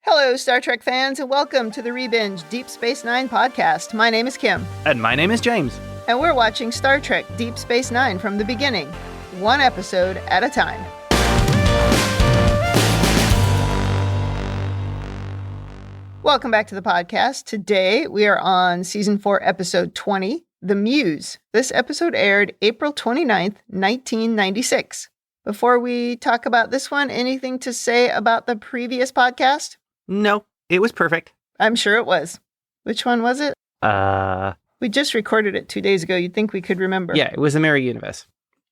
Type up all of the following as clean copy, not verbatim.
Hello, Star Trek fans, and welcome to the Rebinge Deep Space Nine podcast. My name is Kim. And my name is James. And we're watching Star Trek Deep Space Nine from the beginning, one episode at a time. Welcome back to the podcast. Today we are on Season 4, Episode 20, The Muse. This episode aired April 29th, 1996. Before we talk about this one, anything to say about the previous podcast? No, it was perfect. I'm sure it was. Which one was it? We just recorded it 2 days ago. You'd think we could remember. Yeah, it was the Mirror Universe.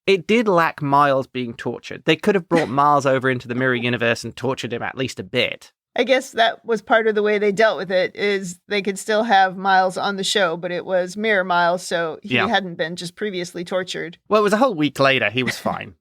It did lack Miles being tortured. They could have brought Miles over into the Mirror Universe and tortured him at least a bit. I guess that was part of the way they dealt with it, is they could still have Miles on the show, but it was Mirror Miles, so he hadn't been just previously tortured. Well, it was a whole week later. He was fine.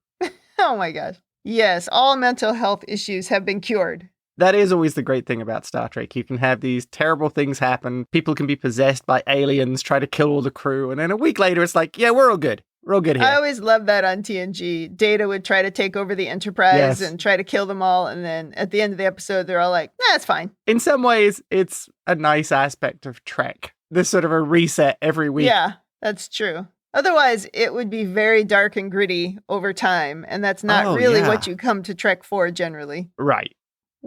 Oh my gosh. Yes, all mental health issues have been cured. That is always the great thing about Star Trek. You can have these terrible things happen. People can be possessed by aliens, try to kill all the crew. And then a week later, it's like, yeah, we're all good. We're all good here. I always loved that on TNG. Data would try to take over the Enterprise and try to kill them all. And then at the end of the episode, they're all like, nah, it's fine. In some ways, it's a nice aspect of Trek. There's sort of a reset every week. Yeah, that's true. Otherwise, it would be very dark and gritty over time. And that's not really what you come to Trek for generally. Right.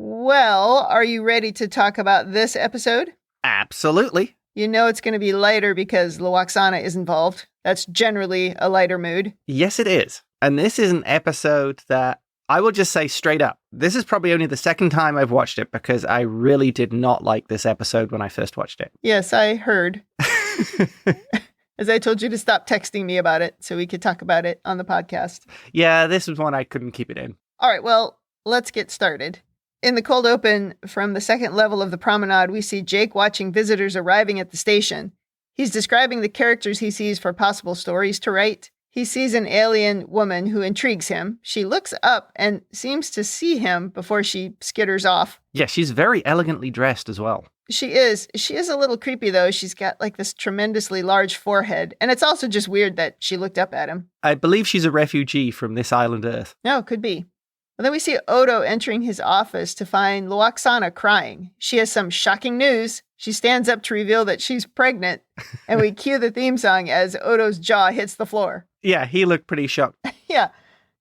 Well, are you ready to talk about this episode? Absolutely. You know it's going to be lighter because Lwaxana is involved. That's generally a lighter mood. Yes, it is. And this is an episode that I will just say straight up. This is probably only the second time I've watched it because I really did not like this episode when I first watched it. Yes, I heard. As I told you to stop texting me about it so we could talk about it on the podcast. Yeah, this was one I couldn't keep it in. All right, well, let's get started. In the cold open from the second level of the promenade, we see Jake watching visitors arriving at the station. He's describing the characters he sees for possible stories to write. He sees an alien woman who intrigues him. She looks up and seems to see him before she skitters off. Yeah, she's very elegantly dressed as well. She is. She is a little creepy, though. She's got like this tremendously large forehead. And it's also just weird that she looked up at him. I believe she's a refugee from this island Earth. No, could be. And then we see Odo entering his office to find Lwaxana crying. She has some shocking news. She stands up to reveal that she's pregnant. And we cue the theme song as Odo's jaw hits the floor. Yeah, he looked pretty shocked. Yeah.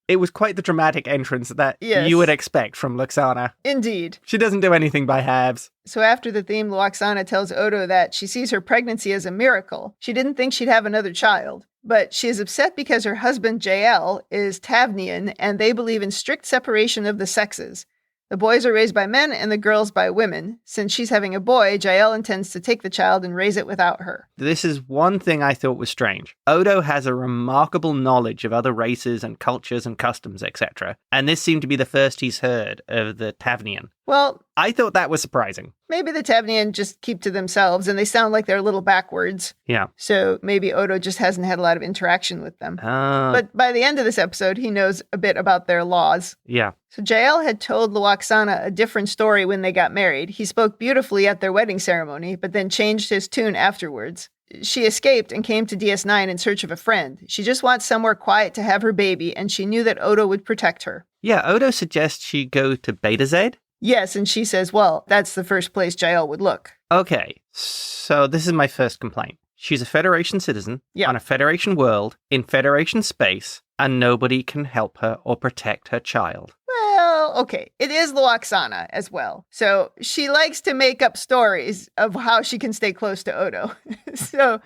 It was quite the dramatic entrance that you would expect from Lwaxana. Indeed. She doesn't do anything by halves. So after the theme, Lwaxana tells Odo that she sees her pregnancy as a miracle. She didn't think she'd have another child. But she is upset because her husband, Jael, is Tavnian, and they believe in strict separation of the sexes. The boys are raised by men and the girls by women. Since she's having a boy, Jael intends to take the child and raise it without her. This is one thing I thought was strange. Odo has a remarkable knowledge of other races and cultures and customs, etc. And this seemed to be the first he's heard of the Tavnian. Well, I thought that was surprising. Maybe the Tavnian just keep to themselves and they sound like they're a little backwards. Yeah. So maybe Odo just hasn't had a lot of interaction with them. But by the end of this episode, he knows a bit about their laws. Yeah. So Jael had told Lwaxana a different story when they got married. He spoke beautifully at their wedding ceremony, but then changed his tune afterwards. She escaped and came to DS9 in search of a friend. She just wants somewhere quiet to have her baby, and she knew that Odo would protect her. Yeah, Odo suggests she go to Beta Z? Yes, and she says, well, that's the first place Jael would look. Okay, so this is my first complaint. She's a Federation citizen on a Federation world in Federation space, and nobody can help her or protect her child. Well, okay, it is Lwaxana as well. So she likes to make up stories of how she can stay close to Odo. So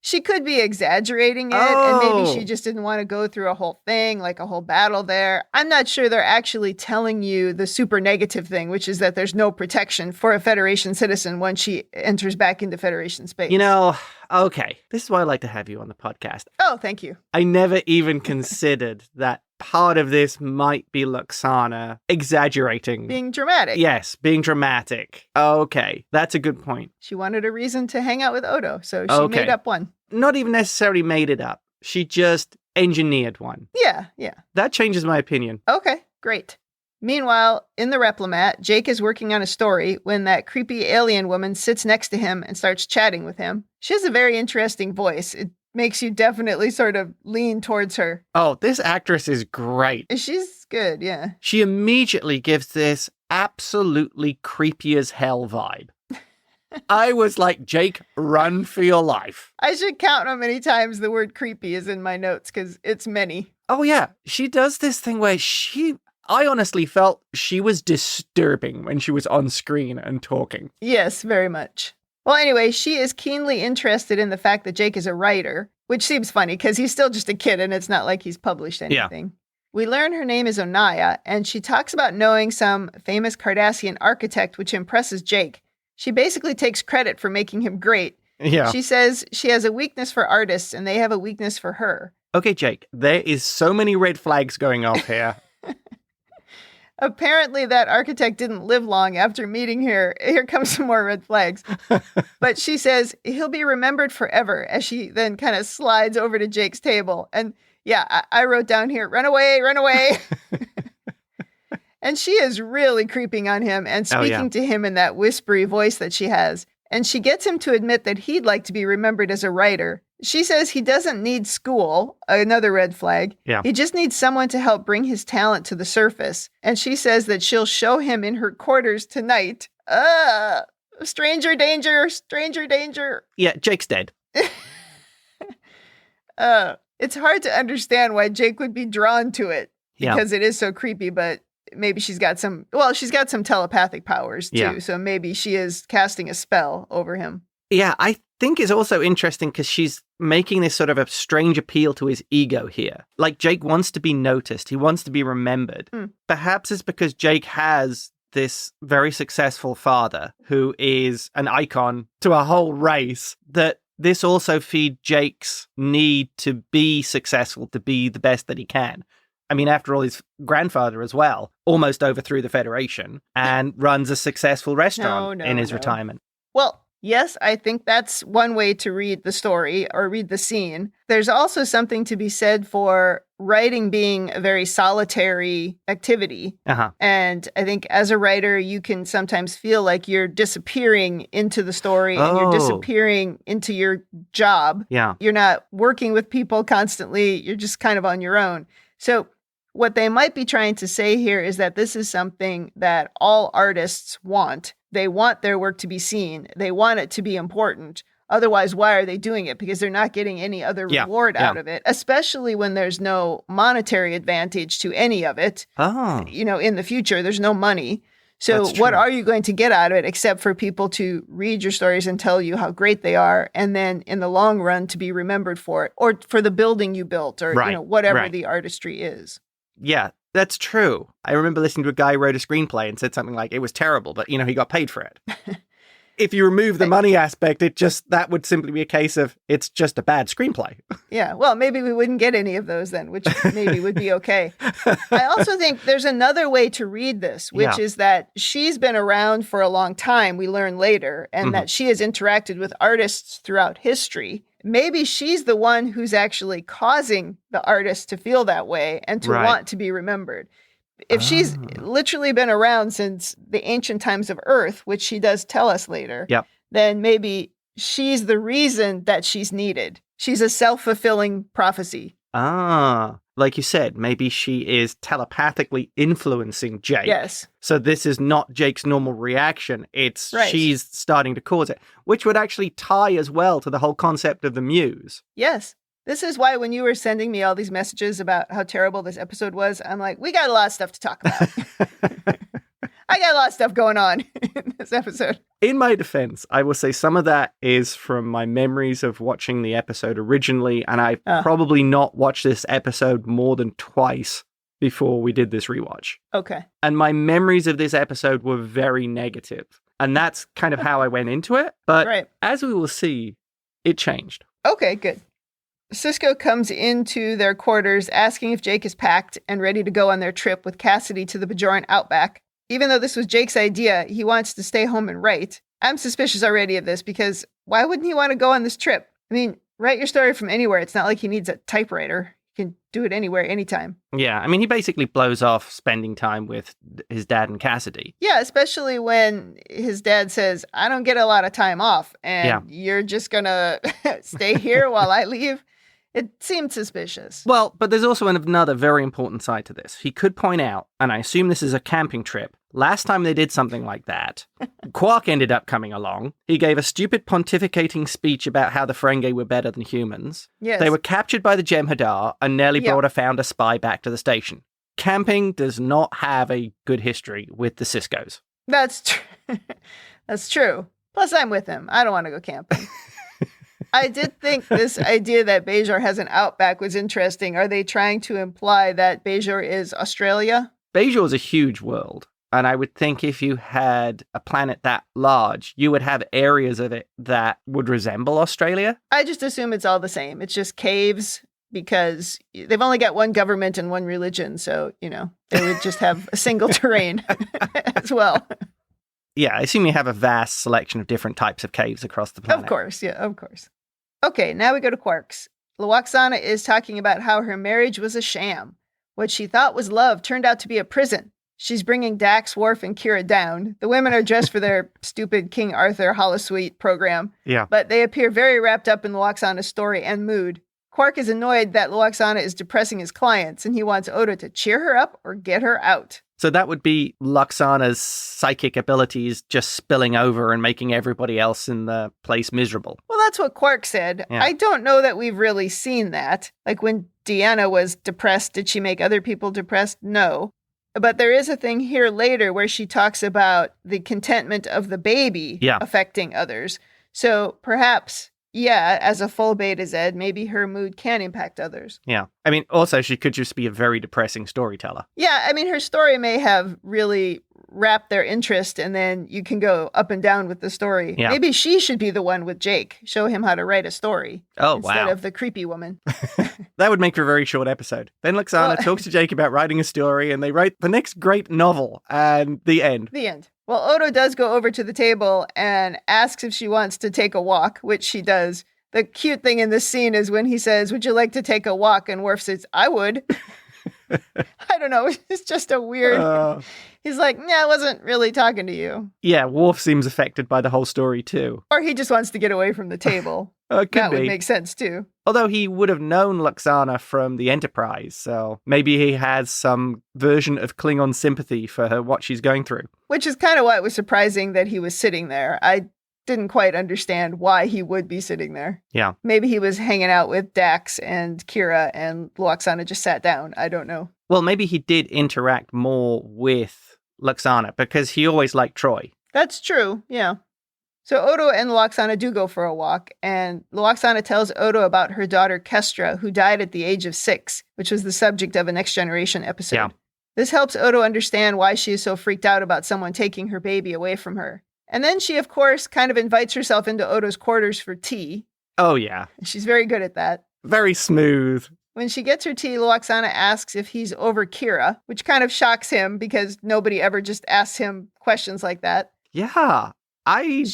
she could be exaggerating it, and maybe she just didn't want to go through a whole thing, like a whole battle there. I'm not sure they're actually telling you the super negative thing, which is that there's no protection for a Federation citizen once she enters back into Federation space. You know, okay, this is why I like to have you on the podcast. Oh, thank you. I never even considered that part of this might be Lwaxana exaggerating. Being dramatic. Yes, being dramatic. Okay, that's a good point. She wanted a reason to hang out with Odo, so she made up one. Not even necessarily made it up. She just engineered one. Yeah. That changes my opinion. Okay, great. Meanwhile, in the Replomat, Jake is working on a story when that creepy alien woman sits next to him and starts chatting with him. She has a very interesting voice. It makes you definitely sort of lean towards her. Oh, this actress is great. She's good, yeah. She immediately gives this absolutely creepy as hell vibe. I was like, Jake, run for your life. I should count how many times the word creepy is in my notes, because it's many. Oh, yeah. She does this thing where I honestly felt she was disturbing when she was on screen and talking. Yes, very much. Well, anyway, she is keenly interested in the fact that Jake is a writer, which seems funny because he's still just a kid and it's not like he's published anything. Yeah. We learn her name is Onaya, and she talks about knowing some famous Cardassian architect, which impresses Jake. She basically takes credit for making him great. Yeah. She says she has a weakness for artists and they have a weakness for her. Okay, Jake, there is so many red flags going off here. Apparently that architect didn't live long after meeting her. Here comes some more red flags. But she says he'll be remembered forever, as she then kind of slides over to Jake's table. And yeah, I wrote down here, run away, run away. And she is really creeping on him and speaking to him in that whispery voice that she has. And she gets him to admit that he'd like to be remembered as a writer. She says he doesn't need school, another red flag. Yeah. He just needs someone to help bring his talent to the surface. And she says that she'll show him in her quarters tonight. Stranger danger, stranger danger. Yeah, Jake's dead. It's hard to understand why Jake would be drawn to it because it is so creepy, but maybe she's got some telepathic powers too. Yeah. So maybe she is casting a spell over him. Yeah, I think it's also interesting because she's making this sort of a strange appeal to his ego here. Like, Jake wants to be noticed. He wants to be remembered. Perhaps it's because Jake has this very successful father who is an icon to a whole race, that this also feeds Jake's need to be successful, to be the best that he can. I mean, after all, his grandfather as well almost overthrew the Federation and runs a successful restaurant in his retirement. Well, yes, I think that's one way to read the story or read the scene. There's also something to be said for writing being a very solitary activity. And I think as a writer, you can sometimes feel like you're disappearing into the story and you're disappearing into your job. Yeah. You're not working with people constantly. You're just kind of on your own. So what they might be trying to say here is that this is something that all artists want. They want their work to be seen. They want it to be important. Otherwise, why are they doing it? Because they're not getting any other reward out of it, especially when there's no monetary advantage to any of it. In the future, there's no money. So what are you going to get out of it except for people to read your stories and tell you how great they are, and then in the long run to be remembered for it, or for the building you built, or whatever the artistry is. Yeah, that's true. I remember listening to a guy who wrote a screenplay and said something like, it was terrible, but, he got paid for it. If you remove the money aspect, that would simply be a case of, it's just a bad screenplay. Yeah, well, maybe we wouldn't get any of those then, which maybe would be okay. I also think there's another way to read this, which is that she's been around for a long time, we learn later, and that she has interacted with artists throughout history. Maybe she's the one who's actually causing the artist to feel that way and to want to be remembered. If she's literally been around since the ancient times of Earth, which she does tell us later, then maybe she's the reason that she's needed. She's a self-fulfilling prophecy. Like you said, maybe she is telepathically influencing Jake. Yes. So this is not Jake's normal reaction. It's she's starting to cause it, which would actually tie as well to the whole concept of the muse. Yes. This is why when you were sending me all these messages about how terrible this episode was, I'm like, we got a lot of stuff to talk about. I got a lot of stuff going on in this episode. In my defense, I will say some of that is from my memories of watching the episode originally, and I've probably not watched this episode more than twice before we did this rewatch. Okay. And my memories of this episode were very negative. And that's kind of how I went into it. But as we will see, it changed. Okay, good. Sisko comes into their quarters asking if Jake is packed and ready to go on their trip with Cassidy to the Bajoran outback. Even though this was Jake's idea, he wants to stay home and write. I'm suspicious already of this because why wouldn't he want to go on this trip? I mean, write your story from anywhere. It's not like he needs a typewriter. He can do it anywhere, anytime. Yeah, I mean, he basically blows off spending time with his dad and Cassidy. Yeah, especially when his dad says, I don't get a lot of time off, and you're just going to stay here while I leave. It seemed suspicious. Well, but there's also another very important side to this. He could point out, and I assume this is a camping trip, Last time they did something like that, Quark ended up coming along. He gave a stupid pontificating speech about how the Ferengi were better than humans. Yes. They were captured by the Jem'Hadar and nearly brought a founder spy back to the station. Camping does not have a good history with the Ciscos. That's true. That's true. Plus, I'm with him. I don't want to go camping. I did think this idea that Bajor has an outback was interesting. Are they trying to imply that Bajor is Australia? Bajor is a huge world. And I would think if you had a planet that large, you would have areas of it that would resemble Australia. I just assume it's all the same. It's just caves because they've only got one government and one religion. So, they would just have a single terrain as well. Yeah, I assume you have a vast selection of different types of caves across the planet. Of course, yeah, of course. Okay, now we go to Quarks. Lwaxana is talking about how her marriage was a sham. What she thought was love turned out to be a prison. She's bringing Dax, Worf, and Kira down. The women are dressed for their stupid King Arthur holosuite program. Yeah. But they appear very wrapped up in Lwaxana's story and mood. Quark is annoyed that Lwaxana is depressing his clients, and he wants Odo to cheer her up or get her out. So that would be Lwaxana's psychic abilities just spilling over and making everybody else in the place miserable. Well, that's what Quark said. Yeah. I don't know that we've really seen that. Like when Deanna was depressed, did she make other people depressed? No. But there is a thing here later where she talks about the contentment of the baby affecting others. So perhaps, as a full Beta Z, maybe her mood can impact others. Yeah. I mean, also, she could just be a very depressing storyteller. Yeah. I mean, her story may have really wrapped their interest, and then you can go up and down with the story. Yeah. Maybe she should be the one with Jake. Show him how to write a story. Oh, instead of the creepy woman. That would make for a very short episode. Then Lwaxana talks to Jake about writing a story, and they write the next great novel, and the end. The end. Well, Odo does go over to the table and asks if she wants to take a walk, which she does. The cute thing in this scene is when he says, "Would you like to take a walk?" And Worf says, "I would." I don't know. It's just a weird... He's like, I wasn't really talking to you. Yeah, Worf seems affected by the whole story too. Or he just wants to get away from the table. That would make sense too. Although he would have known Lwaxana from the Enterprise, so maybe he has some version of Klingon sympathy for her, what she's going through. Which is kind of why it was surprising that he was sitting there. I didn't quite understand why he would be sitting there. Yeah. Maybe he was hanging out with Dax and Kira and Lwaxana just sat down. I don't know. Well, maybe he did interact more with Lwaxana because he always liked Troi. That's true, yeah. So Odo and Lwaxana do go for a walk, and Lwaxana tells Odo about her daughter Kestra, who died at the age of 6, which was the subject of a Next Generation episode. Yeah. This helps Odo understand why she is so freaked out about someone taking her baby away from her. And then she, of course, kind of invites herself into Odo's quarters for tea. Oh, yeah. She's very good at that. Very smooth. When she gets her tea, Lwaxana asks if he's over Kira, which kind of shocks him because nobody ever just asks him questions like that. Yeah, I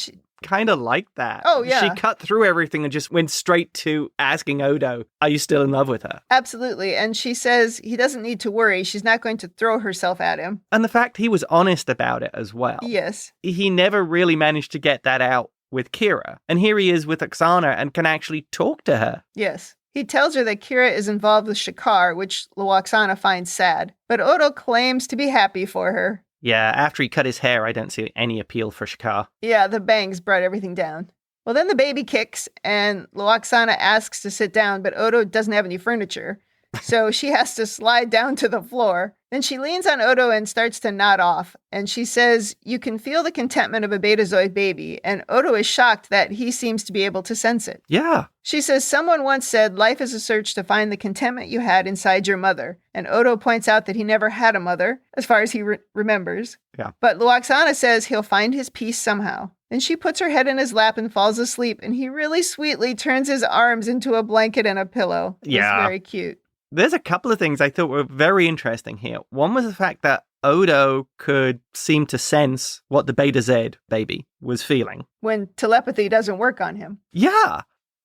kind of like that. Oh, yeah. She cut through everything and just went straight to asking Odo, are you still in love with her? Absolutely. And she says he doesn't need to worry. She's not going to throw herself at him. And the fact he was honest about it as well. Yes. He never really managed to get that out with Kira. And here he is with Lwaxana and can actually talk to her. Yes. He tells her that Kira is involved with Shakaar, which Lwaxana finds sad. But Odo claims to be happy for her. Yeah, after he cut his hair, I don't see any appeal for Shakaar. Yeah, the bangs brought everything down. Well, then the baby kicks, and Lwaxana asks to sit down, but Odo doesn't have any furniture. So she has to slide down to the floor. Then she leans on Odo and starts to nod off. And she says, you can feel the contentment of a Betazoid baby. And Odo is shocked that he seems to be able to sense it. Yeah. She says, someone once said, life is a search to find the contentment you had inside your mother. And Odo points out that he never had a mother, as far as he remembers. Yeah. But Lwaxana says he'll find his peace somehow. Then she puts her head in his lap and falls asleep. And he really sweetly turns his arms into a blanket and a pillow. Yeah. It's very cute. There's a couple of things I thought were very interesting here. One was the fact that Odo could seem to sense what the Beta Z baby was feeling. When telepathy doesn't work on him. Yeah.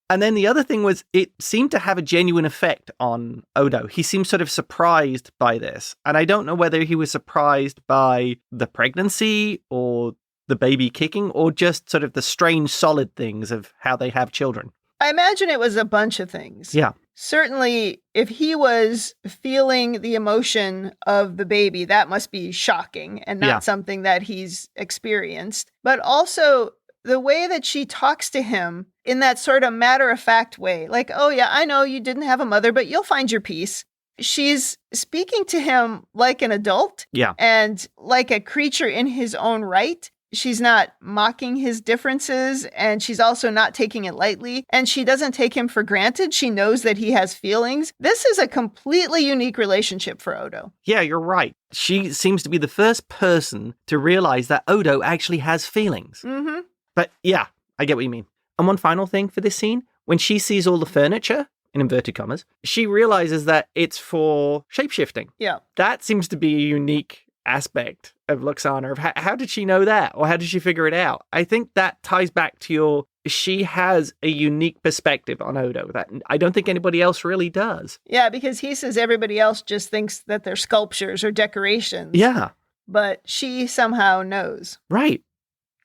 And then the other thing was it seemed to have a genuine effect on Odo. He seemed sort of surprised by this. And I don't know whether he was surprised by the pregnancy or the baby kicking or just sort of the strange solid things of how they have children. I imagine it was a bunch of things. Yeah. certainly if he was feeling the emotion of the baby, that must be shocking and not something that he's experienced. But also the way that she talks to him in that sort of matter-of-fact way, like, oh yeah, I know you didn't have a mother, but you'll find your peace. She's speaking to him like an adult and like a creature in his own right. She's not mocking his differences, and she's also not taking it lightly, and she doesn't take him for granted. She knows that he has feelings. This is a completely unique relationship for Odo. Yeah, you're right. She seems to be the first person to realize that Odo actually has feelings. Mm-hmm. But yeah, I get what you mean. And one final thing for this scene, when she sees all the furniture, in inverted commas, she realizes that it's for shapeshifting. Yeah. That seems to be a unique aspect of Lwaxana. How did she know that? Or how did she figure it out? I think that ties back to she has a unique perspective on Odo that I don't think anybody else really does. Yeah, because he says everybody else just thinks that they're sculptures or decorations. Yeah. But she somehow knows. Right.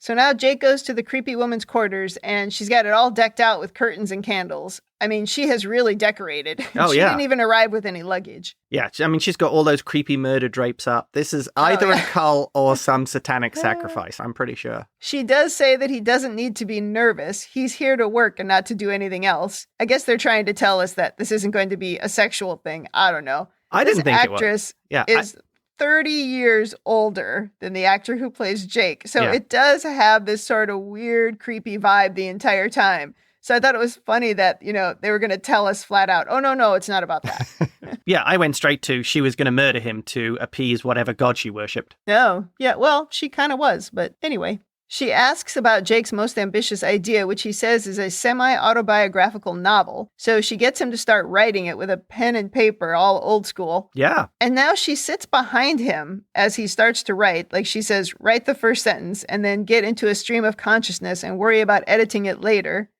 So now Jake goes to the creepy woman's quarters, and she's got it all decked out with curtains and candles. I mean, she has really decorated. Oh, she didn't even arrive with any luggage. Yeah, I mean, she's got all those creepy murder drapes up. This is either a cult or some satanic sacrifice, I'm pretty sure. She does say that he doesn't need to be nervous. He's here to work and not to do anything else. I guess they're trying to tell us that this isn't going to be a sexual thing. I don't know. I didn't think it was. This actress is 30 years older than the actor who plays Jake. So it does have this sort of weird, creepy vibe the entire time. So I thought it was funny that, they were going to tell us flat out, oh, no, it's not about that. Yeah, I went straight to she was going to murder him to appease whatever god she worshipped. No, yeah, well, she kind of was. But anyway, she asks about Jake's most ambitious idea, which he says is a semi-autobiographical novel. So she gets him to start writing it with a pen and paper, all old school. Yeah. And now she sits behind him as he starts to write. Like she says, write the first sentence and then get into a stream of consciousness and worry about editing it later,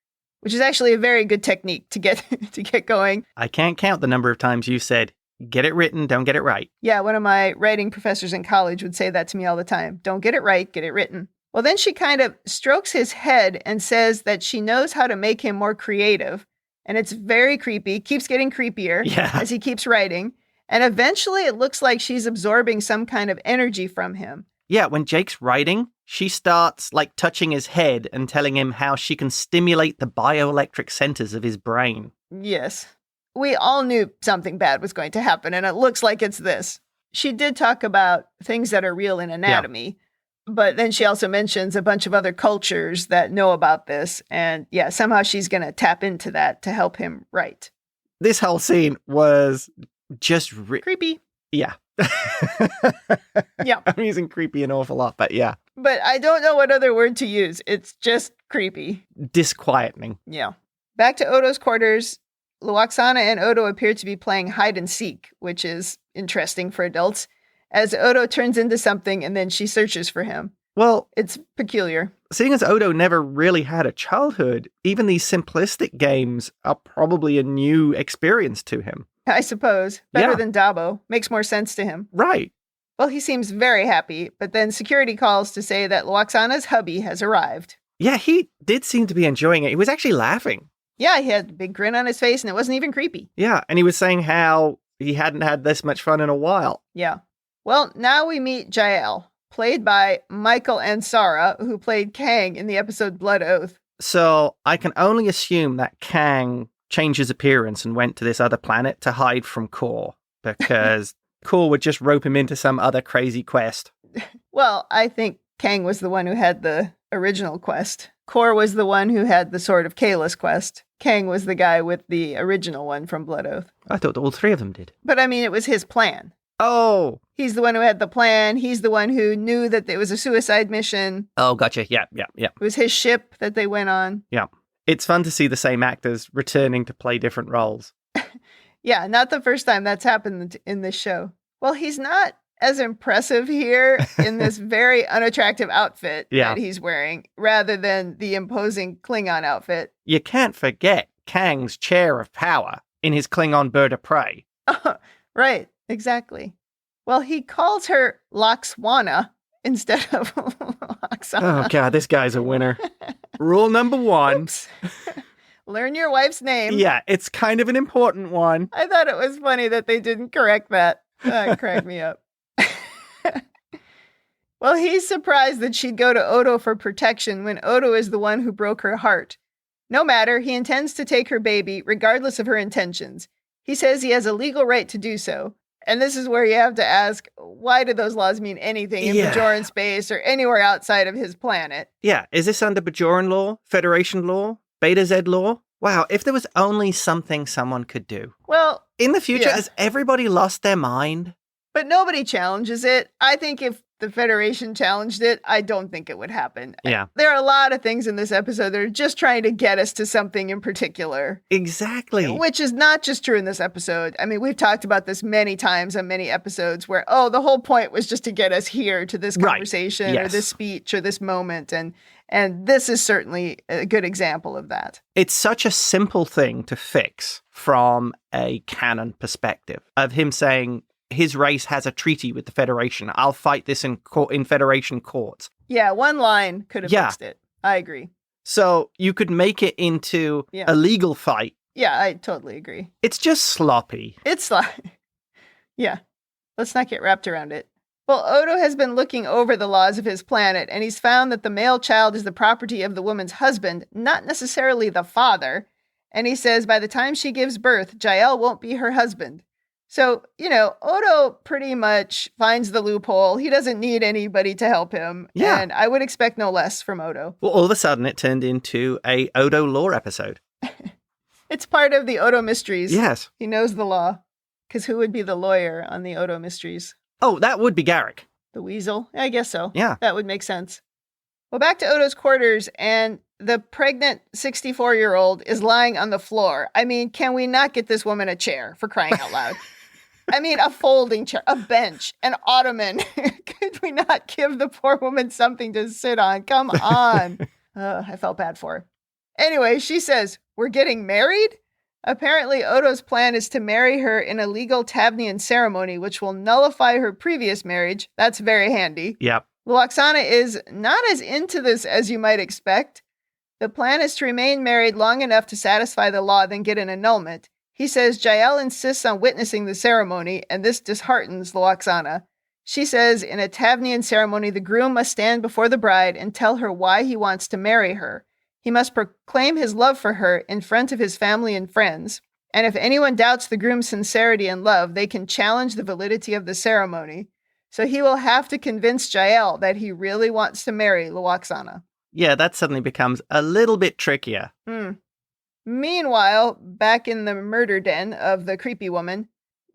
which is actually a very good technique to get to get going. I can't count the number of times you said, get it written, don't get it right. Yeah, one of my writing professors in college would say that to me all the time. Don't get it right, get it written. Well, then she kind of strokes his head and says that she knows how to make him more creative. And it's very creepy, keeps getting creepier as he keeps writing. And eventually it looks like she's absorbing some kind of energy from him. Yeah, when Jake's writing, she starts touching his head and telling him how she can stimulate the bioelectric centers of his brain. Yes. We all knew something bad was going to happen, and it looks like it's this. She did talk about things that are real in anatomy. But then she also mentions a bunch of other cultures that know about this. And somehow she's going to tap into that to help him write. This whole scene was just creepy. Yeah. Yeah. I'm using creepy an awful lot, but yeah. But I don't know what other word to use. It's just creepy. Disquieting. Yeah. Back to Odo's quarters. Lwaxana and Odo appear to be playing hide and seek, which is interesting for adults, as Odo turns into something and then she searches for him. Well, it's peculiar. Seeing as Odo never really had a childhood, even these simplistic games are probably a new experience to him. I suppose. Better than Dabo. Makes more sense to him. Right. Well, he seems very happy, but then security calls to say that Lwaxana's hubby has arrived. Yeah, he did seem to be enjoying it. He was actually laughing. Yeah, he had a big grin on his face and it wasn't even creepy. Yeah, and he was saying how he hadn't had this much fun in a while. Yeah. Well, now we meet Jael, played by Michael Ansara, who played Kang in the episode Blood Oath. So I can only assume that Kang changed his appearance and went to this other planet to hide from Kor, because Kor would just rope him into some other crazy quest. Well, I think Kang was the one who had the original quest. Kor was the one who had the Sword of Kalis quest. Kang was the guy with the original one from Blood Oath. I thought all three of them did. But I mean, it was his plan. Oh. He's the one who had the plan. He's the one who knew that it was a suicide mission. Oh, gotcha. Yeah. It was his ship that they went on. Yeah. It's fun to see the same actors returning to play different roles. Yeah, not the first time that's happened in this show. Well, he's not as impressive here in this very unattractive outfit that he's wearing, rather than the imposing Klingon outfit. You can't forget Kang's chair of power in his Klingon bird of prey. Right, exactly. Well, he calls her Lwaxana instead of Lwaxana. Oh, God, this guy's a winner. Rule number one. Oops. Learn your wife's name. Yeah, it's kind of an important one. I thought it was funny that they didn't correct that. That cracked me up. Well, he's surprised that she'd go to Odo for protection when Odo is the one who broke her heart. No matter, he intends to take her baby, regardless of her intentions. He says he has a legal right to do so. And this is where you have to ask, why do those laws mean anything in Bajoran space or anywhere outside of his planet? Yeah, is this under Bajoran law, Federation law, Beta Z law? Wow, if there was only something someone could do. Well, in the future, has everybody lost their mind? But nobody challenges it. I think if the Federation challenged it, I don't think it would happen. Yeah. There are a lot of things in this episode that are just trying to get us to something in particular. Exactly. Which is not just true in this episode. I mean, we've talked about this many times on many episodes where, the whole point was just to get us here to this conversation or this speech or this moment. And this is certainly a good example of that. It's such a simple thing to fix from a canon perspective of him saying, his race has a treaty with the Federation. I'll fight this in Federation courts. Yeah, one line could have fixed it. I agree. So you could make it into a legal fight. Yeah, I totally agree. It's just sloppy. It's sloppy. Yeah. Let's not get wrapped around it. Well, Odo has been looking over the laws of his planet, and he's found that the male child is the property of the woman's husband, not necessarily the father. And he says by the time she gives birth, Jael won't be her husband. So, Odo pretty much finds the loophole. He doesn't need anybody to help him. Yeah. And I would expect no less from Odo. Well, all of a sudden it turned into a Odo law episode. It's part of the Odo mysteries. Yes. He knows the law. Because who would be the lawyer on the Odo mysteries? Oh, that would be Garrick. The weasel? I guess so. Yeah. That would make sense. Well, back to Odo's quarters, and the pregnant 64-year-old is lying on the floor. I mean, can we not get this woman a chair, for crying out loud? I mean, a folding chair, a bench, an ottoman. Could we not give the poor woman something to sit on? Come on. I felt bad for her. Anyway, she says, we're getting married? Apparently, Odo's plan is to marry her in a legal Tabnian ceremony, which will nullify her previous marriage. That's very handy. Yep. Lwaxana is not as into this as you might expect. The plan is to remain married long enough to satisfy the law, then get an annulment. He says Jael insists on witnessing the ceremony, and this disheartens Lwaxana. She says in a Tabnian ceremony, the groom must stand before the bride and tell her why he wants to marry her. He must proclaim his love for her in front of his family and friends. And if anyone doubts the groom's sincerity and love, they can challenge the validity of the ceremony. So he will have to convince Jael that he really wants to marry Lwaxana. Yeah, that suddenly becomes a little bit trickier. Meanwhile, back in the murder den of the creepy woman,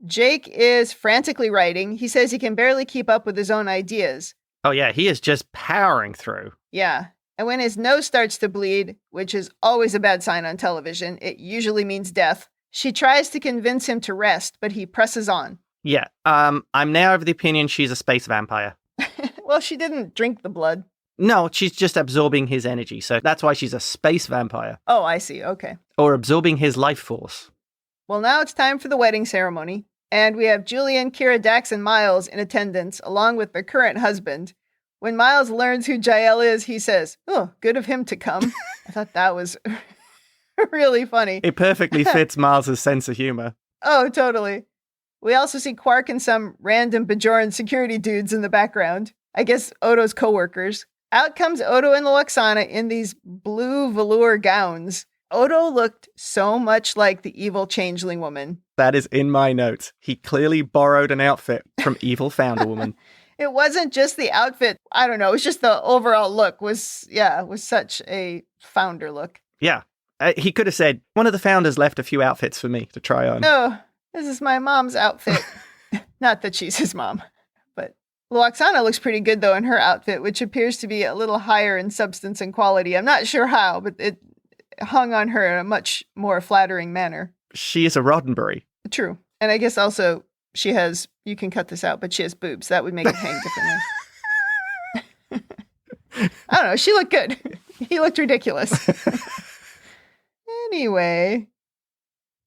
Jake is frantically writing. He says he can barely keep up with his own ideas. Oh yeah, he is just powering through. Yeah. And when his nose starts to bleed, which is always a bad sign on television, it usually means death, she tries to convince him to rest, but he presses on. Yeah, I'm now of the opinion she's a space vampire. Well, she didn't drink the blood. No, she's just absorbing his energy, so that's why she's a space vampire. Oh, I see, okay. Or absorbing his life force. Well, now it's time for the wedding ceremony, and we have Julian, Kira, Dax, and Miles in attendance, along with their current husband. When Miles learns who Jael is, he says, oh, good of him to come. I thought that was really funny. It perfectly fits Miles' sense of humor. Oh, totally. We also see Quark and some random Bajoran security dudes in the background. I guess Odo's co-workers. Out comes Odo and Lwaxana in these blue velour gowns. Odo looked so much like the evil changeling woman. That is in my notes. He clearly borrowed an outfit from evil founder woman. It wasn't just the outfit. I don't know. It was just the overall look was such a founder look. Yeah. He could have said, one of the founders left a few outfits for me to try on. No, this is my mom's outfit. Not that she's his mom. Lwaxana looks pretty good, though, in her outfit, which appears to be a little higher in substance and quality. I'm not sure how, but it hung on her in a much more flattering manner. She is a Roddenberry. True. And I guess also she has, you can cut this out, but she has boobs. That would make it hang differently. I don't know. She looked good. He looked ridiculous. Anyway,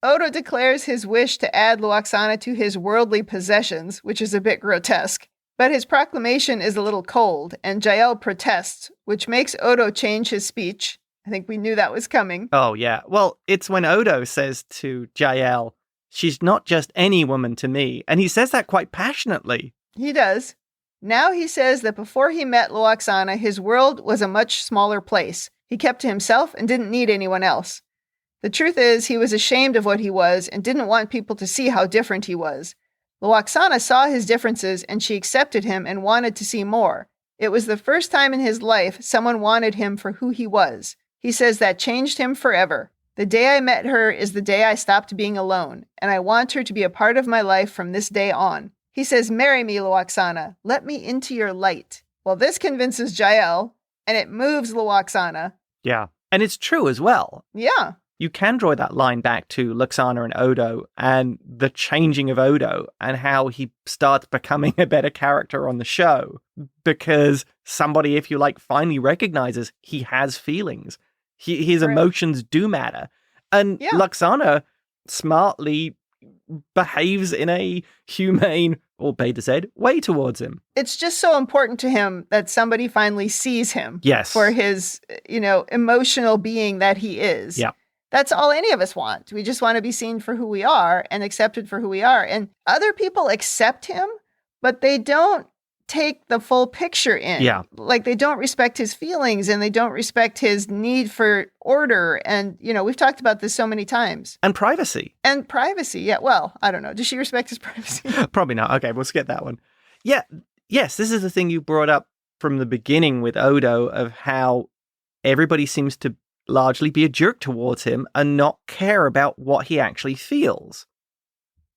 Odo declares his wish to add Lwaxana to his worldly possessions, which is a bit grotesque. But his proclamation is a little cold, and Jael protests, which makes Odo change his speech. I think we knew that was coming. Oh, yeah. Well, it's when Odo says to Jael, she's not just any woman to me. And he says that quite passionately. He does. Now he says that before he met Lwaxana, his world was a much smaller place. He kept to himself and didn't need anyone else. The truth is, he was ashamed of what he was and didn't want people to see how different he was. Lwaxana saw his differences and she accepted him and wanted to see more. It was the first time in his life someone wanted him for who he was. He says that changed him forever. The day I met her is the day I stopped being alone, and I want her to be a part of my life from this day on. He says, marry me, Lwaxana. Let me into your light. Well, this convinces Jael, and it moves Lwaxana. Yeah. And it's true as well. Yeah. You can draw that line back to Lwaxana and Odo and the changing of Odo and how he starts becoming a better character on the show because somebody, if you like, finally recognizes he has feelings. His emotions do matter. And Lwaxana smartly behaves in a humane, or Beta said, way towards him. It's just so important to him that somebody finally sees him. Yes. For his, emotional being that he is. Yeah. That's all any of us want. We just want to be seen for who we are and accepted for who we are. And other people accept him, but they don't take the full picture in. Yeah. Like they don't respect his feelings and they don't respect his need for order. And, we've talked about this so many times. And privacy. Yeah. Well, I don't know. Does she respect his privacy? Probably not. Okay, we'll skip that one. Yeah. Yes, this is the thing you brought up from the beginning with Odo of how everybody seems to largely be a jerk towards him and not care about what he actually feels.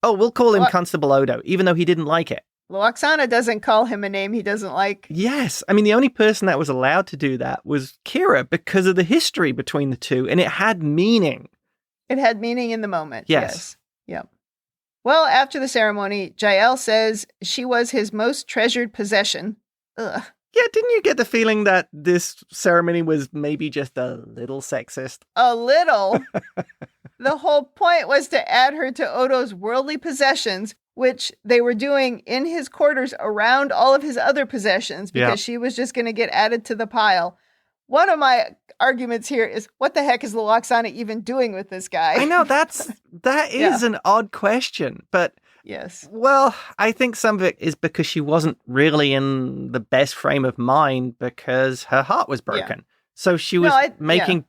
Oh, we'll call him Constable Odo, even though he didn't like it. Lwaxana doesn't call him a name he doesn't like. Yes. I mean, the only person that was allowed to do that was Kira because of the history between the two, and it had meaning. It had meaning in the moment. Yes. Yep. Well, after the ceremony, Jael says she was his most treasured possession. Ugh. Yeah, didn't you get the feeling that this ceremony was maybe just a little sexist? A little. The whole point was to add her to Odo's worldly possessions, which they were doing in his quarters around all of his other possessions because she was just going to get added to the pile. One of my arguments here is, what the heck is Lwaxana even doing with this guy? I know, that is an odd question, but... Yes. Well, I think some of it is because she wasn't really in the best frame of mind because her heart was broken. Yeah. So she was making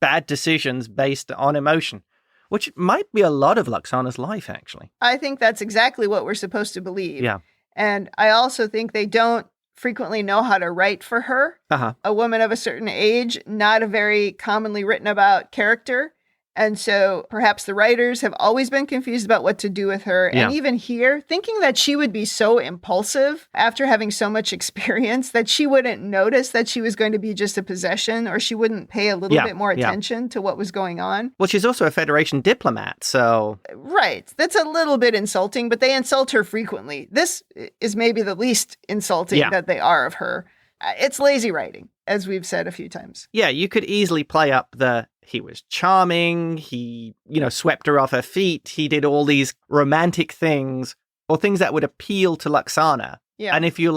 bad decisions based on emotion, which might be a lot of Lwaxana's life, actually. I think that's exactly what we're supposed to believe. Yeah. And I also think they don't frequently know how to write for her. Uh-huh. A woman of a certain age, not a very commonly written about character. And so perhaps the writers have always been confused about what to do with her. Yeah. And even here, thinking that she would be so impulsive after having so much experience that she wouldn't notice that she was going to be just a possession, or she wouldn't pay a little bit more attention to what was going on. Well, she's also a Federation diplomat, so... Right. That's a little bit insulting, but they insult her frequently. This is maybe the least insulting that they are of her. It's lazy writing, as we've said a few times. Yeah, you could easily play up he was charming, he, swept her off her feet, he did all these romantic things, or things that would appeal to Lwaxana. Yeah. And if you,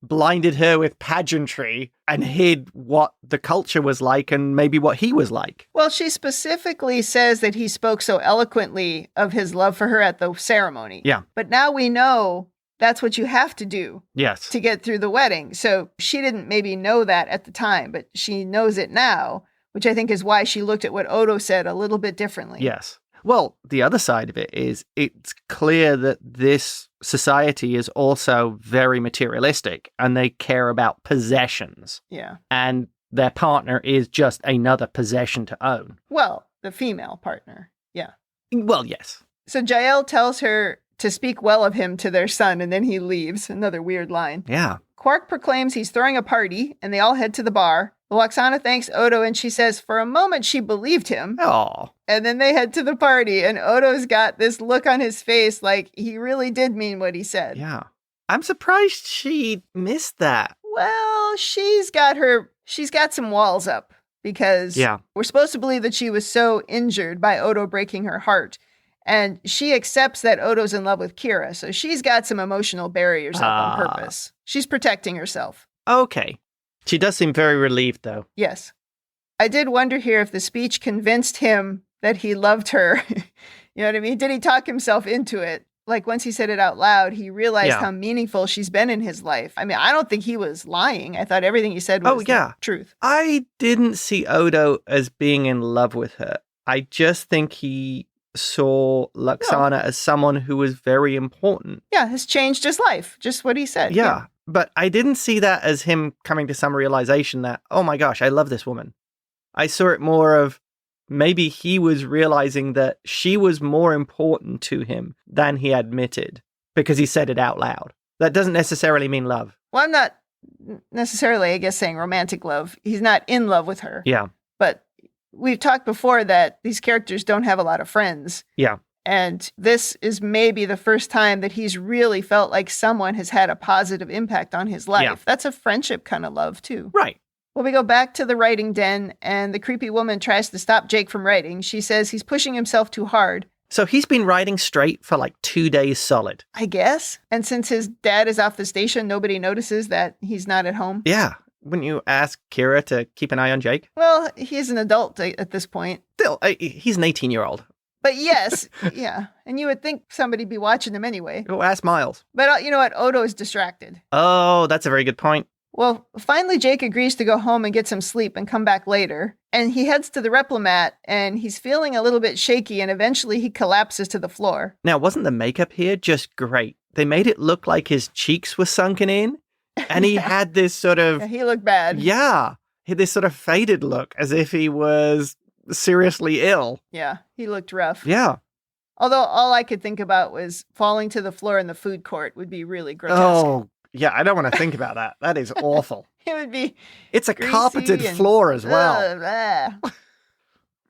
blinded her with pageantry and hid what the culture was like and maybe what he was like. Well, she specifically says that he spoke so eloquently of his love for her at the ceremony. Yeah. But now we know that's what you have to do to get through the wedding. So she didn't maybe know that at the time, but she knows it now, which I think is why she looked at what Odo said a little bit differently. Yes. Well, the other side of it is it's clear that this society is also very materialistic and they care about possessions. Yeah. And their partner is just another possession to own. Well, the female partner. Yeah. Well, yes. So Jael tells her to speak well of him to their son, and then he leaves. Another weird line. Yeah. Quark proclaims he's throwing a party, and they all head to the bar. Lwaxana thanks Odo, and she says for a moment she believed him. Oh. And then they head to the party, and Odo's got this look on his face like he really did mean what he said. Yeah. I'm surprised she missed that. Well, she's got some walls up because we're supposed to believe that she was so injured by Odo breaking her heart. And she accepts that Odo's in love with Kira, so she's got some emotional barriers up on purpose. She's protecting herself. Okay. She does seem very relieved, though. Yes. I did wonder here if the speech convinced him that he loved her. You know what I mean? Did he talk himself into it? Like once he said it out loud, he realized how meaningful she's been in his life. I mean, I don't think he was lying. I thought everything he said was the truth. I didn't see Odo as being in love with her. I just think he saw Lwaxana as someone who was very important. Yeah, has changed his life. Just what he said. Yeah, but I didn't see that as him coming to some realization that, oh my gosh, I love this woman. I saw it more of maybe he was realizing that she was more important to him than he admitted because he said it out loud. That doesn't necessarily mean love. Well, I'm not necessarily, I guess, saying romantic love. He's not in love with her. Yeah. But we've talked before that these characters don't have a lot of friends. Yeah. And this is maybe the first time that he's really felt like someone has had a positive impact on his life. Yeah. That's a friendship kind of love, too. Right. Well, we go back to the writing den, and the creepy woman tries to stop Jake from writing. She says he's pushing himself too hard. So he's been writing straight for like 2 days solid. I guess. And since his dad is off the station, nobody notices that he's not at home. Yeah. Wouldn't you ask Kira to keep an eye on Jake? Well, he's an adult at this point. Still, he's an 18-year-old. But yes, yeah. And you would think somebody'd be watching him anyway. Go ask Miles. But you know what? Odo is distracted. Oh, that's a very good point. Well, finally, Jake agrees to go home and get some sleep and come back later. And he heads to the Replimat, and he's feeling a little bit shaky, and eventually he collapses to the floor. Now, wasn't the makeup here just great? They made it look like his cheeks were sunken in, and he had this sort of... Yeah, he looked bad. Yeah. He had this sort of faded look, as if he was seriously ill. Yeah, he looked rough. Yeah. Although all I could think about was falling to the floor in the food court would be really grotesque. Oh, yeah, I don't want to think about that. That is awful. It would be It's a carpeted floor as well.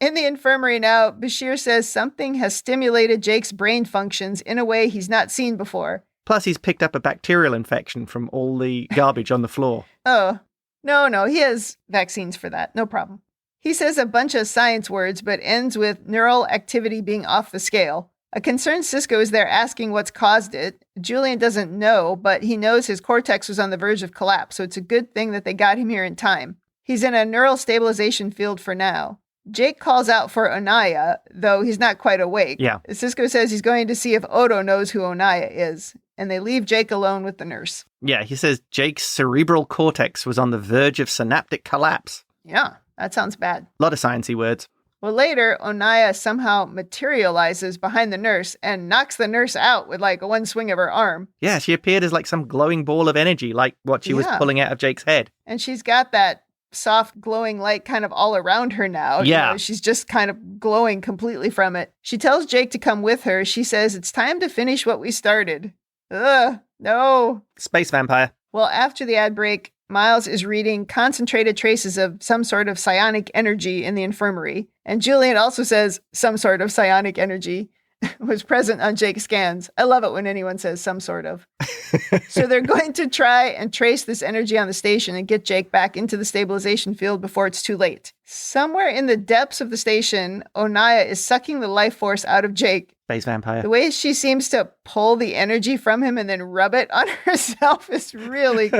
In the infirmary now, Bashir says something has stimulated Jake's brain functions in a way he's not seen before. Plus, he's picked up a bacterial infection from all the garbage on the floor. Oh, no, he has vaccines for that. No problem. He says a bunch of science words, but ends with neural activity being off the scale. A concerned Sisko is there asking what's caused it. Julian doesn't know, but he knows his cortex was on the verge of collapse, so it's a good thing that they got him here in time. He's in a neural stabilization field for now. Jake calls out for Onaya, though he's not quite awake. Yeah. Sisko says he's going to see if Odo knows who Onaya is, and they leave Jake alone with the nurse. Yeah, he says Jake's cerebral cortex was on the verge of synaptic collapse. Yeah, that sounds bad. A lot of sciencey words. Well, later, Onaya somehow materializes behind the nurse and knocks the nurse out with like one swing of her arm. Yeah, she appeared as like some glowing ball of energy, like what she was pulling out of Jake's head. And she's got that soft glowing light kind of all around her now. Yeah. You know, she's just kind of glowing completely from it. She tells Jake to come with her. She says, it's time to finish what we started. Ugh, no. Space vampire. Well, after the ad break, Miles is reading concentrated traces of some sort of psionic energy in the infirmary. And Julian also says some sort of psionic energy was present on Jake's scans. I love it when anyone says some sort of. So they're going to try and trace this energy on the station and get Jake back into the stabilization field before it's too late. Somewhere in the depths of the station, Onaya is sucking the life force out of Jake. Space vampire. The way she seems to pull the energy from him and then rub it on herself is really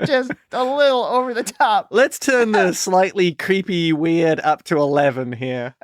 just a little over the top. Let's turn the slightly creepy weird up to 11 here.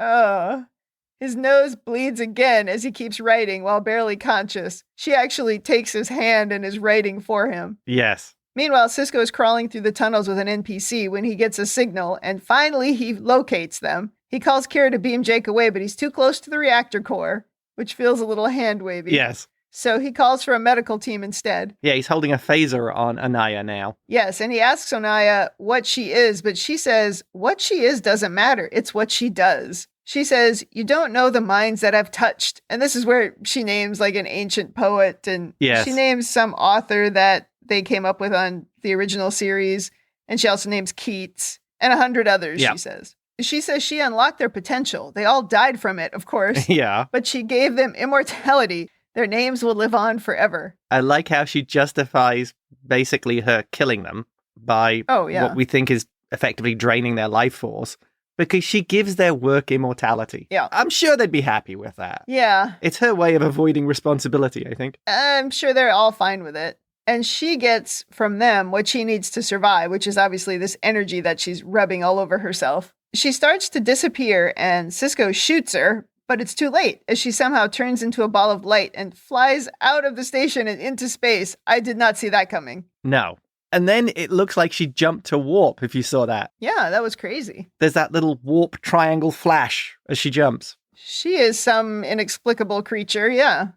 His nose bleeds again as he keeps writing while barely conscious. She actually takes his hand and is writing for him. Yes. Meanwhile, Sisko is crawling through the tunnels with an NPC when he gets a signal, and finally he locates them. He calls Kira to beam Jake away, but he's too close to the reactor core, which feels a little hand-wavy. Yes. So he calls for a medical team instead. Yeah, he's holding a phaser on Onaya now. Yes, and he asks Onaya what she is, but she says what she is doesn't matter. It's what she does. She says, you don't know the minds that I've touched. And this is where she names like an ancient poet, and she names some author that they came up with on the original series. And she also names Keats and 100 others, she says. She says she unlocked their potential. They all died from it, of course. Yeah. But she gave them immortality. Their names will live on forever. I like how she justifies basically her killing them by what we think is effectively draining their life force, because she gives their work immortality. Yeah. I'm sure they'd be happy with that. Yeah. It's her way of avoiding responsibility, I think. I'm sure they're all fine with it. And she gets from them what she needs to survive, which is obviously this energy that she's rubbing all over herself. She starts to disappear and Sisko shoots her, but it's too late as she somehow turns into a ball of light and flies out of the station and into space. I did not see that coming. No. And then it looks like she jumped to warp, if you saw that. Yeah, that was crazy. There's that little warp triangle flash as she jumps. She is some inexplicable creature, yeah.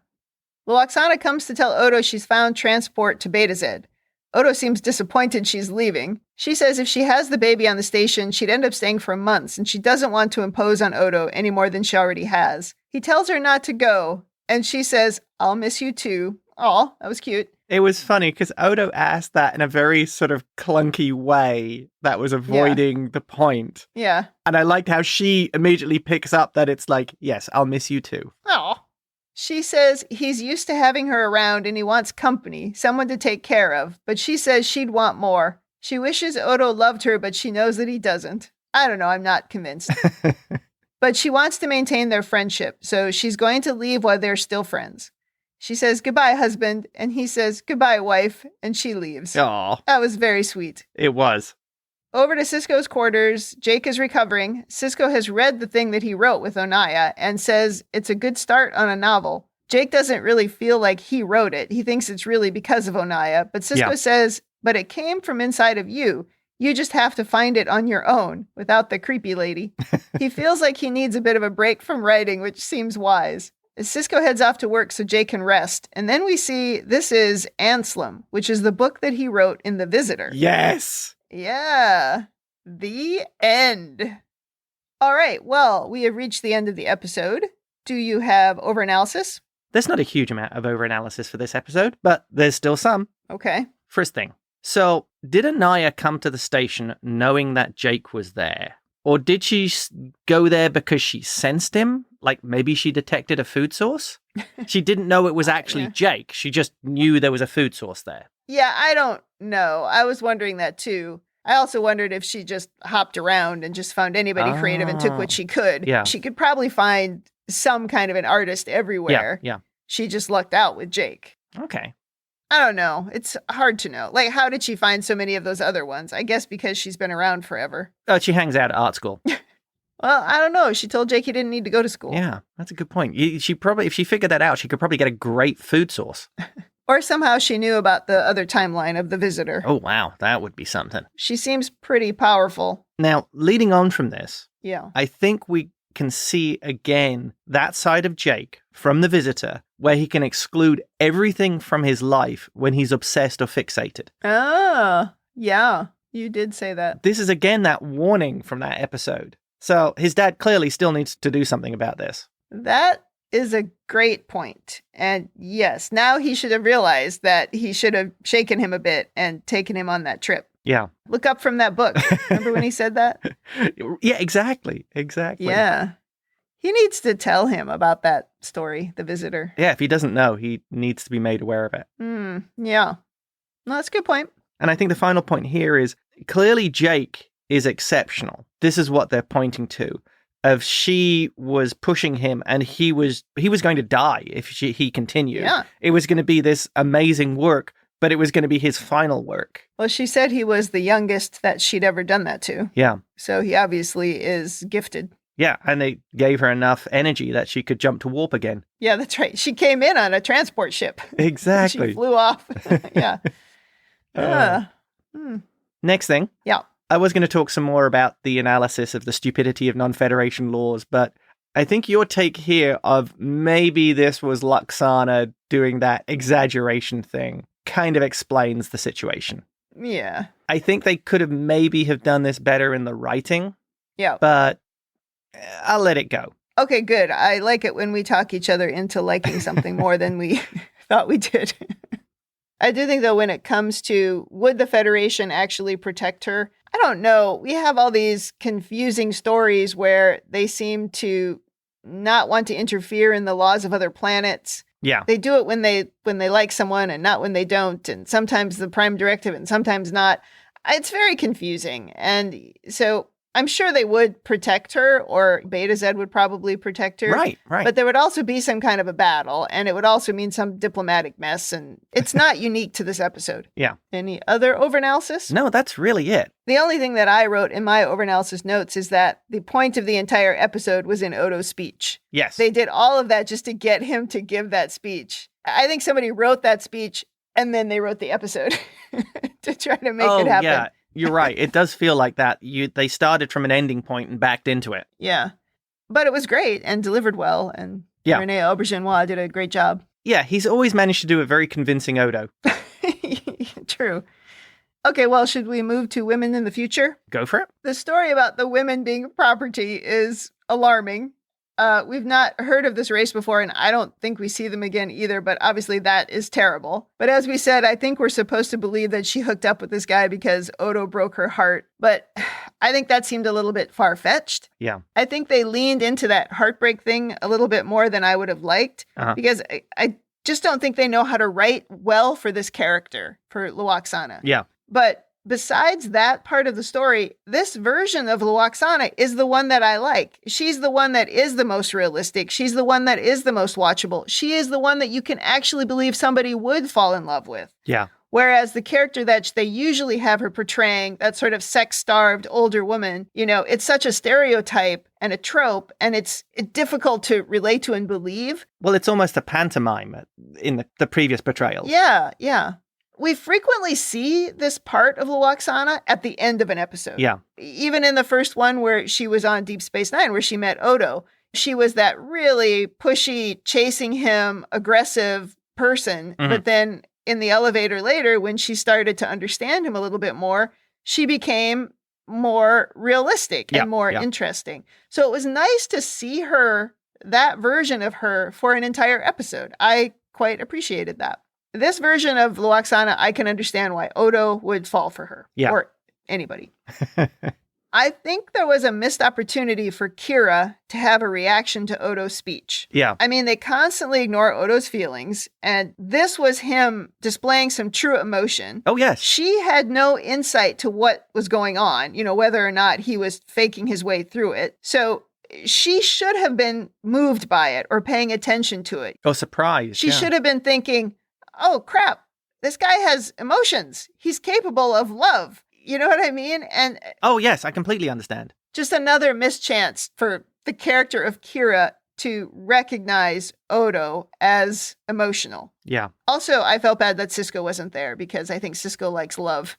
Lwaxana comes to tell Odo she's found transport to Beta Z. Odo seems disappointed she's leaving. She says if she has the baby on the station, she'd end up staying for months, and she doesn't want to impose on Odo any more than she already has. He tells her not to go, and she says, I'll miss you too. Aw, that was cute. It was funny because Odo asked that in a very sort of clunky way that was avoiding the point. Yeah. And I liked how she immediately picks up that it's like, yes, I'll miss you too. Aw. She says he's used to having her around and he wants company, someone to take care of, but she says she'd want more. She wishes Odo loved her, but she knows that he doesn't. I don't know, I'm not convinced. But she wants to maintain their friendship, so she's going to leave while they're still friends. She says, goodbye, husband, and he says, goodbye, wife, and she leaves. Aw. That was very sweet. It was. Over to Sisko's quarters, Jake is recovering. Sisko has read the thing that he wrote with Onaya and says it's a good start on a novel. Jake doesn't really feel like he wrote it. He thinks it's really because of Onaya, but Sisko says, but it came from inside of you. You just have to find it on your own without the creepy lady. He feels like he needs a bit of a break from writing, which seems wise. As Sisko heads off to work so Jake can rest, and then we see this is Anselm, which is the book that he wrote in The Visitor. Yes! Yeah. The end. All right. Well, we have reached the end of the episode. Do you have overanalysis? There's not a huge amount of overanalysis for this episode, but there's still some. Okay. First thing. So, did Anaya come to the station knowing that Jake was there? Or did she go there because she sensed him? Like maybe she detected a food source? She didn't know it was actually Jake. She just knew there was a food source there. Yeah, I don't know. I was wondering that too. I also wondered if she just hopped around and just found anybody creative and took what she could. Yeah. She could probably find some kind of an artist everywhere. Yeah. She just lucked out with Jake. Okay. I don't know. It's hard to know. Like, how did she find so many of those other ones? I guess because she's been around forever. She hangs out at art school. Well, I don't know. She told Jake he didn't need to go to school. Yeah, that's a good point. She probably, if she figured that out, she could probably get a great food source. Or somehow she knew about the other timeline of the visitor. Oh, wow. That would be something. She seems pretty powerful. Now, leading on from this, yeah, I think we can see again that side of Jake from the visitor where he can exclude everything from his life when he's obsessed or fixated. Oh, yeah. You did say that. This is again that warning from that episode. So his dad clearly still needs to do something about this. That is a great point. And yes, now he should have realized that he should have shaken him a bit and taken him on that trip. Yeah. Look up from that book. Remember when he said that? Yeah, exactly. Exactly. Yeah. He needs to tell him about that story, the visitor. Yeah, if he doesn't know, he needs to be made aware of it. Yeah. No, that's a good point. And I think the final point here is clearly Jake is exceptional. This is what they're pointing to. Of she was pushing him and he was going to die if he continued. Yeah. It was going to be this amazing work, but it was going to be his final work. Well, she said he was the youngest that she'd ever done that to. Yeah. So he obviously is gifted. Yeah, and they gave her enough energy that she could jump to warp again. Yeah, that's right. She came in on a transport ship. Exactly. She flew off. Yeah. Next thing. Yeah. I was going to talk some more about the analysis of the stupidity of non-Federation laws, but I think your take here of maybe this was Lwaxana doing that exaggeration thing kind of explains the situation. Yeah. I think they could have maybe have done this better in the writing. Yeah. But I'll let it go. Okay, good. I like it when we talk each other into liking something more than we thought we did. I do think, though, when it comes to would the Federation actually protect her? I don't know. We have all these confusing stories where they seem to not want to interfere in the laws of other planets. Yeah. They do it when they like someone and not when they don't. And sometimes the prime directive and sometimes not. It's very confusing. And so I'm sure they would protect her, or Beta Z would probably protect her. Right. But there would also be some kind of a battle, and it would also mean some diplomatic mess, and it's not unique to this episode. Yeah. Any other overanalysis? No, that's really it. The only thing that I wrote in my overanalysis notes is that the point of the entire episode was in Odo's speech. Yes. They did all of that just to get him to give that speech. I think somebody wrote that speech, and then they wrote the episode to try to make it happen. Yeah. You're right. It does feel like that. They started from an ending point and backed into it. Yeah. But it was great and delivered well. And Renee Aubergenois did a great job. Yeah, he's always managed to do a very convincing Odo. True. Okay, well, should we move to women in the future? Go for it. The story about the women being property is alarming. We've not heard of this race before, and I don't think we see them again either, but obviously that is terrible. But as we said, I think we're supposed to believe that she hooked up with this guy because Odo broke her heart. But I think that seemed a little bit far-fetched. Yeah. I think they leaned into that heartbreak thing a little bit more than I would have liked, because I just don't think they know how to write well for this character, for Lwaxana. Yeah. But besides that part of the story, this version of Lwaxana is the one that I like. She's the one that is the most realistic. She's the one that is the most watchable. She is the one that you can actually believe somebody would fall in love with. Yeah. Whereas the character that they usually have her portraying, that sort of sex-starved older woman, it's such a stereotype and a trope, and it's difficult to relate to and believe. Well, it's almost a pantomime in the previous portrayals. Yeah, yeah. We frequently see this part of Lwaxana at the end of an episode. Yeah. Even in the first one where she was on Deep Space Nine, where she met Odo, she was that really pushy, chasing him, aggressive person. Mm-hmm. But then in the elevator later, when she started to understand him a little bit more, she became more realistic and more interesting. So it was nice to see her, that version of her, for an entire episode. I quite appreciated that. This version of Lwaxana, I can understand why Odo would fall for her. Yeah. Or anybody. I think there was a missed opportunity for Kira to have a reaction to Odo's speech. Yeah. I mean, they constantly ignore Odo's feelings, and this was him displaying some true emotion. Oh, yes. She had no insight to what was going on, whether or not he was faking his way through it. So she should have been moved by it or paying attention to it. Oh, surprised. She should have been thinking, oh, crap, this guy has emotions. He's capable of love. You know what I mean? And oh, yes, I completely understand. Just another missed chance for the character of Kira to recognize Odo as emotional. Yeah. Also, I felt bad that Sisko wasn't there because I think Sisko likes love.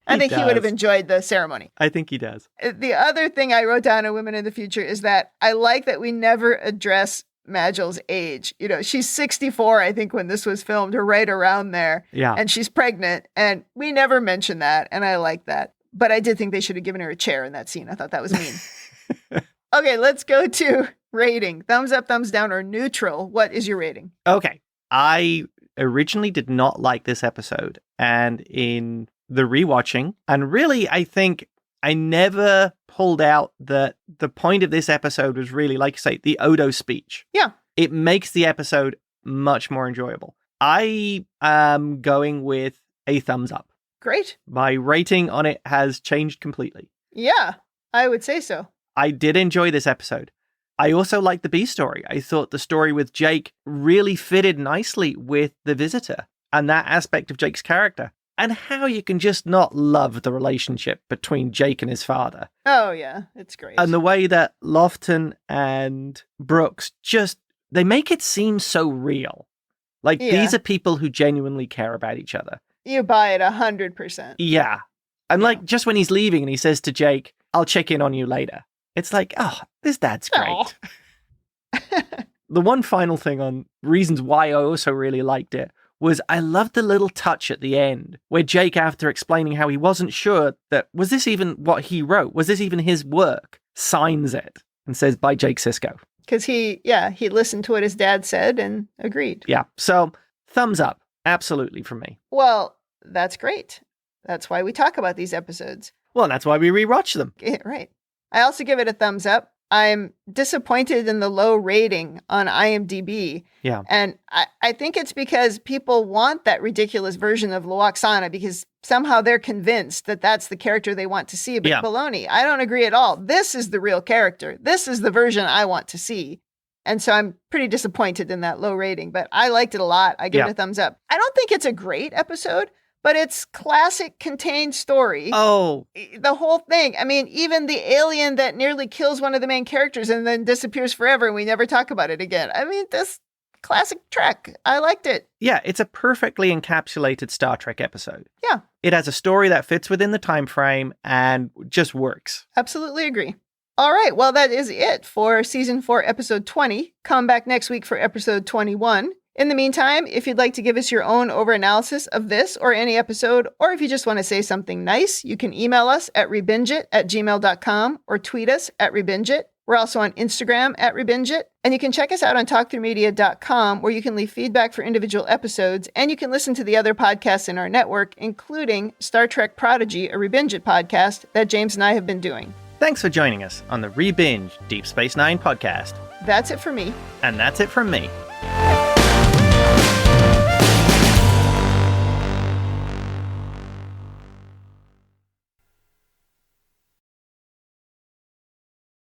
I think he would have enjoyed the ceremony. I think he does. The other thing I wrote down in Women in the Future is that I like that we never address Majel's age. She's 64, I think, when this was filmed, or right around there. Yeah. And she's pregnant, and we never mention that, and I like that. But I did think they should have given her a chair in that scene. I thought that was mean. Okay, let's go to rating. Thumbs up, thumbs down, or neutral. What is your rating? Okay. I originally did not like this episode, and in the rewatching, and really, I think I never pulled out that the point of this episode was really, like you say, the Odo speech. Yeah. It makes the episode much more enjoyable. I am going with a thumbs up. Great. My rating on it has changed completely. Yeah, I would say so. I did enjoy this episode. I also liked the B story. I thought the story with Jake really fitted nicely with the visitor and that aspect of Jake's character. And how you can just not love the relationship between Jake and his father. Oh, yeah. It's great. And the way that Lofton and Brooks they make it seem so real. Like, these are people who genuinely care about each other. You buy it 100%. Yeah. And like, just when he's leaving and he says to Jake, I'll check in on you later. It's like, oh, this dad's great. The one final thing on reasons why I also really liked it was I loved the little touch at the end where Jake, after explaining how he wasn't sure that, was this even what he wrote? Was this even his work? Signs it and says, by Jake Sisko. Because he listened to what his dad said and agreed. Yeah. So thumbs up. Absolutely from me. Well, that's great. That's why we talk about these episodes. Well, that's why we rewatch them. Yeah, right. I also give it a thumbs up. I'm disappointed in the low rating on IMDb. Yeah. And I think it's because people want that ridiculous version of Lwaxana because somehow they're convinced that that's the character they want to see. But baloney, I don't agree at all. This is the real character. This is the version I want to see. And so I'm pretty disappointed in that low rating, but I liked it a lot. I give it a thumbs up. I don't think it's a great episode, but it's classic contained story. Oh. The whole thing. I mean, even the alien that nearly kills one of the main characters and then disappears forever and we never talk about it again. I mean, this classic Trek. I liked it. Yeah, it's a perfectly encapsulated Star Trek episode. Yeah. It has a story that fits within the time frame and just works. Absolutely agree. All right, well, that is it for Season 4, Episode 20. Come back next week for Episode 21. In the meantime, if you'd like to give us your own overanalysis of this or any episode, or if you just want to say something nice, you can email us at rebingeit@gmail.com or tweet us at rebingeit. We're also on Instagram at rebingeit. And you can check us out on talkthroughmedia.com, where you can leave feedback for individual episodes, and you can listen to the other podcasts in our network, including Star Trek Prodigy, a Rebingeit podcast that James and I have been doing. Thanks for joining us on the Rebinge Deep Space Nine podcast. That's it for me. And that's it from me.